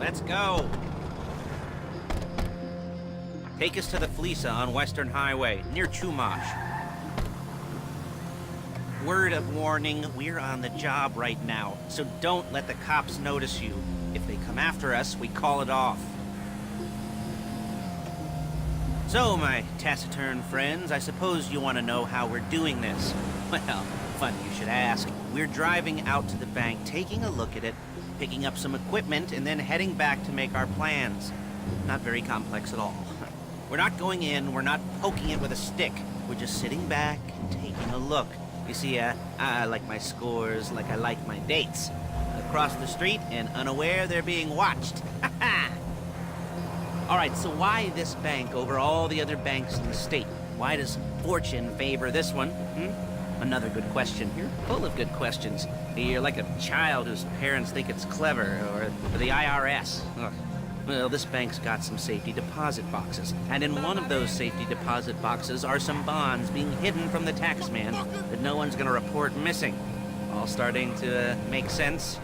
Let's go. Take us to the Fleeca on Western Highway, near Chumash. Word of warning, we're on the job right now, so don't let the cops notice you. If they come after us, we call it off. So, my taciturn friends, I suppose you want to know how we're doing this. Well, funny you should ask. We're driving out to the bank, taking a look at it, picking up some equipment, and then heading back to make our plans. Not very complex at all. We're not going in, we're not poking it with a stick. We're just sitting back and taking a look. You see, I like my scores like I like my dates. Across the street and unaware they're being watched. All right, so why this bank over all the other banks in the state? Why does fortune favor this one? Another good question. You're full of good questions. You're like a child whose parents think it's clever, or the IRS. Ugh. Well, this bank's got some safety deposit boxes, and in one of those safety deposit boxes are some bonds being hidden from the tax man that no one's gonna report missing. All starting to make sense?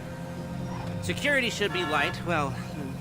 Security should be light, well,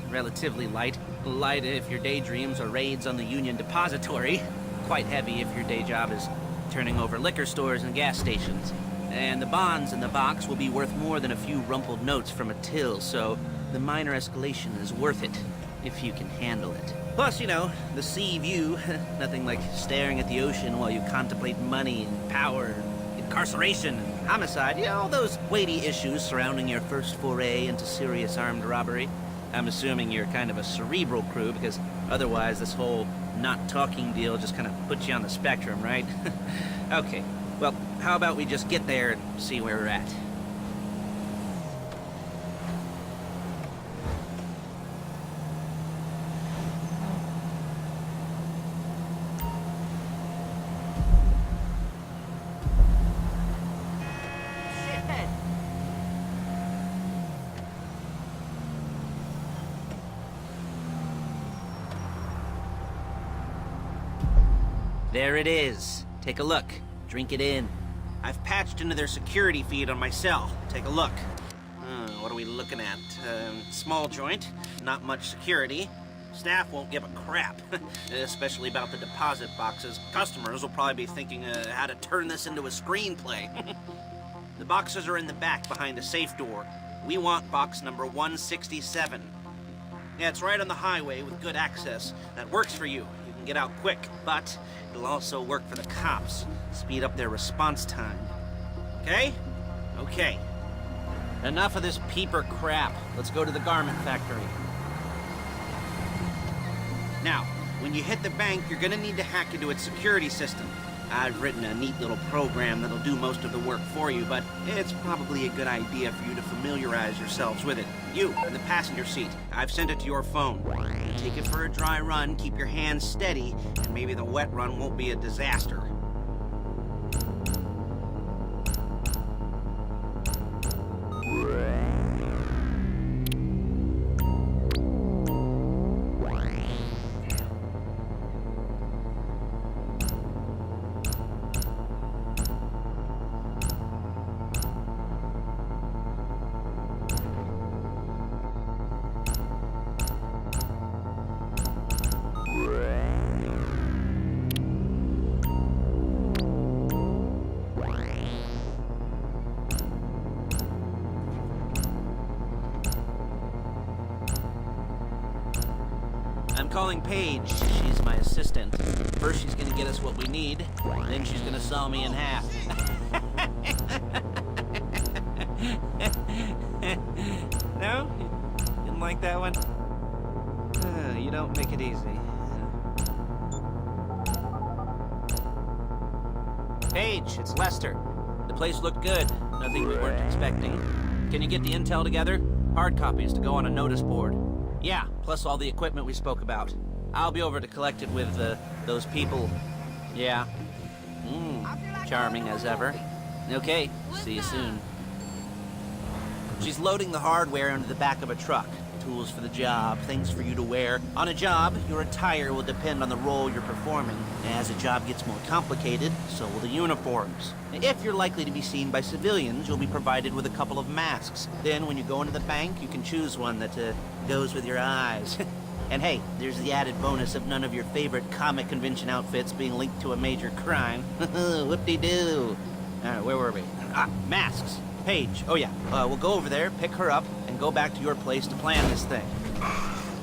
relatively light. Light if your daydreams are raids on the Union Depository. Quite heavy if your day job is turning over liquor stores and gas stations. And the bonds in the box will be worth more than a few rumpled notes from a till, so the minor escalation is worth it, if you can handle it. Plus, you know, the sea view, nothing like staring at the ocean while you contemplate money and power, incarceration and homicide, you know, all those weighty issues surrounding your first foray into serious armed robbery. I'm assuming you're kind of a cerebral crew, because otherwise this whole not talking deal just kind of puts you on the spectrum, right? Okay, well, how about we just get there and see where we're at? There it is. Take a look. Drink it in. I've patched into their security feed on my cell. Take a look. What are we looking at? Small joint, not much security. Staff won't give a crap, especially about the deposit boxes. Customers will probably be thinking how to turn this into a screenplay. The boxes are in the back behind a safe door. We want box number 167. Yeah, it's right on the highway with good access. That works for you. You can get out quick, but it'll also work for the cops. Speed up their response time. Okay? Okay. Enough of this peeper crap. Let's go to the garment factory. Now, when you hit the bank, you're gonna need to hack into its security system. I've written a neat little program that'll do most of the work for you, but it's probably a good idea for you to familiarize yourselves with it. You, in the passenger seat, I've sent it to your phone. Take it for a dry run, keep your hands steady, and maybe the wet run won't be a disaster. I'm calling Paige. She's my assistant. First she's gonna get us what we need, then she's gonna saw me in half. No? You didn't like that one? You don't make it easy. Paige, it's Lester. The place looked good. Nothing we weren't expecting. Can you get the intel together? Hard copies to go on a notice board. Yeah, plus all the equipment we spoke about. I'll be over to collect it with, those people. Yeah. Charming as ever. Okay, see you soon. She's loading the hardware into the back of a truck. tools for the job, things for you to wear. On a job, your attire will depend on the role you're performing. As the job gets more complicated, so will the uniforms. If you're likely to be seen by civilians, you'll be provided with a couple of masks. Then when you go into the bank, you can choose one that goes with your eyes. And hey, there's the added bonus of none of your favorite comic convention outfits being linked to a major crime. Whoop-de-doo. Alright, where were we? Masks. Paige. Oh yeah, we'll go over there, pick her up, and go back to your place to plan this thing.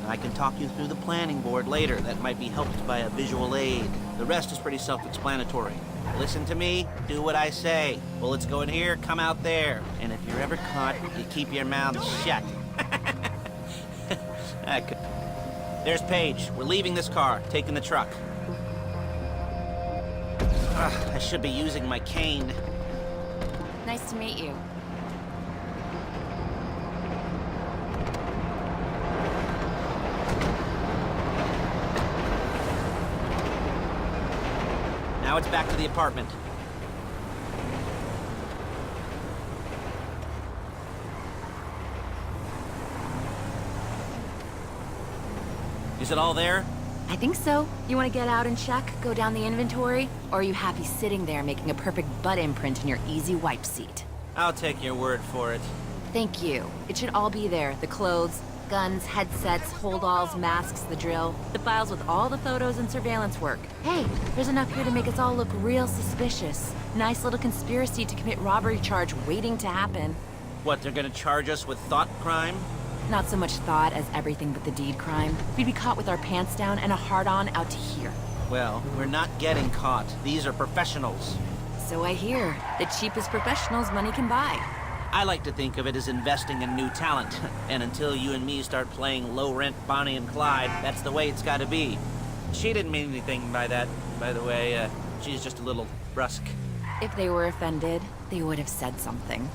I can talk you through the planning board later. That might be helped by a visual aid. The rest is pretty self-explanatory. Listen to me, do what I say. Bullets go in here, come out there. And if you're ever caught, you keep your mouth shut. There's Paige. We're leaving this car, taking the truck. I should be using my cane. Nice to meet you. Now it's back to the apartment. Is it all there? I think so. You want to get out and check, go down the inventory? Or are you happy sitting there making a perfect butt imprint in your easy wipe seat? I'll take your word for it. Thank you. It should all be there. The clothes, guns, headsets, holdalls, masks, the drill. The files with all the photos and surveillance work. Hey, there's enough here to make us all look real suspicious. Nice little conspiracy to commit robbery charge waiting to happen. What, they're gonna charge us with thought crime? Not so much thought as everything but the deed crime. We'd be caught with our pants down and a hard-on out to here. Well, we're not getting caught. These are professionals. So I hear. The cheapest professionals money can buy. I like to think of it as investing in new talent. And until you and me start playing low-rent Bonnie and Clyde, that's the way it's gotta be. She didn't mean anything by that, by the way. She's just a little brusque. If they were offended, they would have said something.